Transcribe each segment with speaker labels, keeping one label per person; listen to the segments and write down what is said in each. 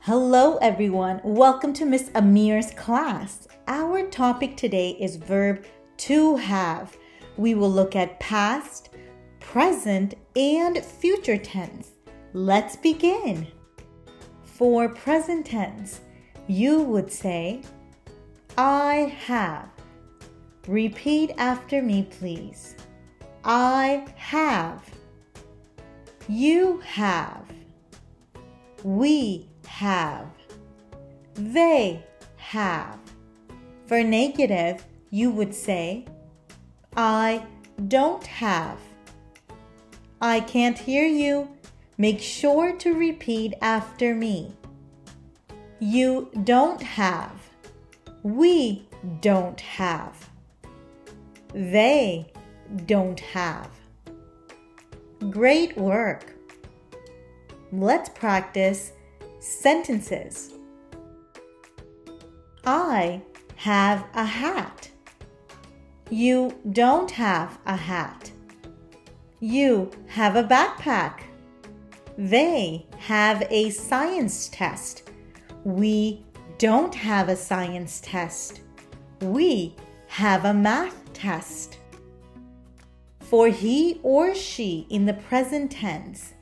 Speaker 1: Hello everyone, welcome to Miss Amir's class. Our topic today is verb to have. We will look at past, present, and future tense. Let's begin. For present tense, you would say, I have. Repeat after me, please. I have. You have. We have. They have. For negative, you would say, I don't have. I can't hear you. Make sure to repeat after me. You don't have. We don't have. They don't have. Great work. Let's practice sentences. I have a hat. You don't have a hat. You have a backpack. They have a science test. We don't have a science test. We have a math test. For he or she in the present tense,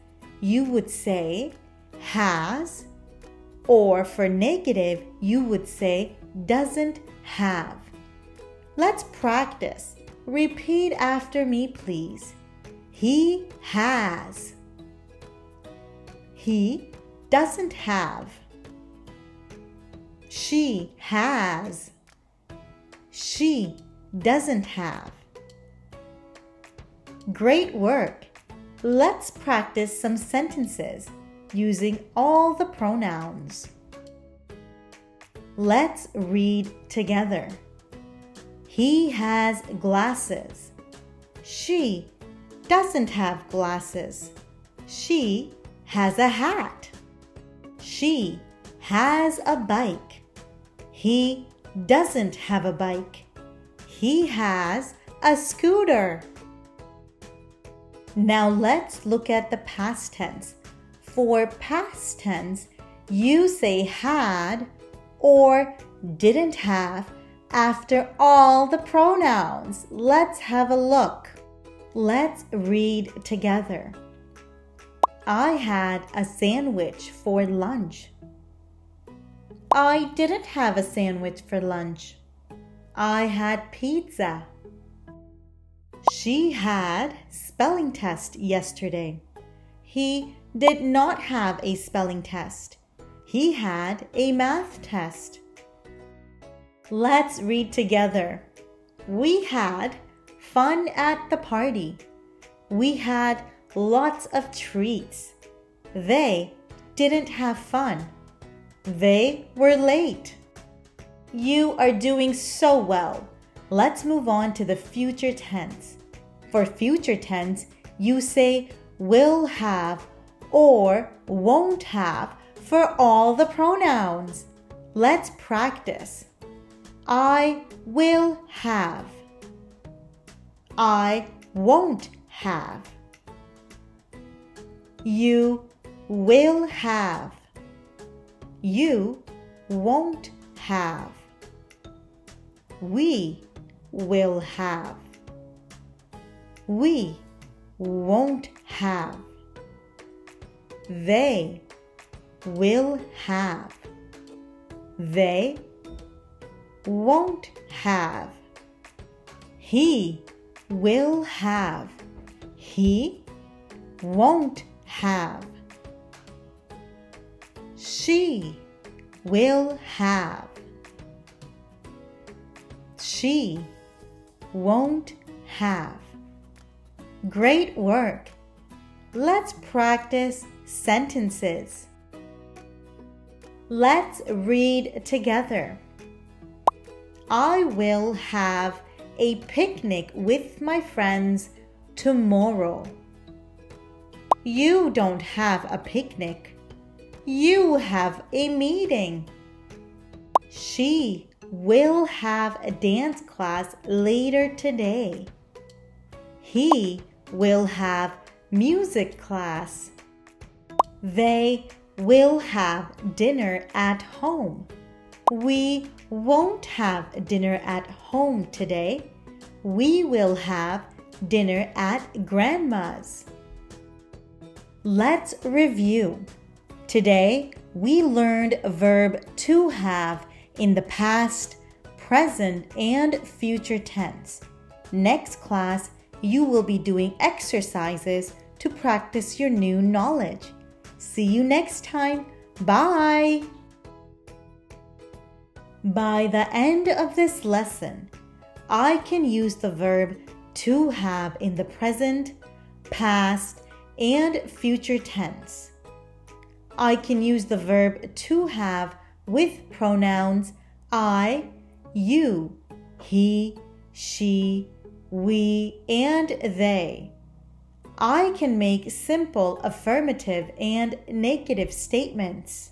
Speaker 1: you would say has, or for negative, you would say doesn't have. Let's practice. Repeat after me, please. He has. He doesn't have. She has. She doesn't have. Great work. Let's practice some sentences using all the pronouns. Let's read together. He has glasses. She doesn't have glasses. She has a hat. She has a bike. He doesn't have a bike. He has a scooter. Now let's look at the past tense. For past tense, you say had or didn't have after all the pronouns. Let's have a look. Let's read together. I had a sandwich for lunch. I didn't have a sandwich for lunch. I had pizza. She had spelling test yesterday. He did not have a spelling test. He had a math test. Let's read together. We had fun at the party. We had lots of treats. They didn't have fun. They were late. You are doing so well. Let's move on to the future tense. For future tense, you say will have or won't have for all the pronouns. Let's practice. I will have. I won't have. You will have. You won't have. We will have. We won't have. They will have. They won't have. He will have. He won't have. She will have. She won't have. Great work. Let's practice sentences. Let's read together. I will have a picnic with my friends tomorrow. You don't have a picnic. You have a meeting. She will have a dance class later today. He will have music class. They will have dinner at home. We won't have dinner at home today. We will have dinner at Grandma's. Let's review. Today, we learned verb to have in the past, present, and future tense. Next class, you will be doing exercises to practice your new knowledge. See you next time. Bye! By the end of this lesson, I can use the verb to have in the present, past, and future tense. I can use the verb to have with pronouns I, you, he, she, we, and they. I can make simple affirmative and negative statements.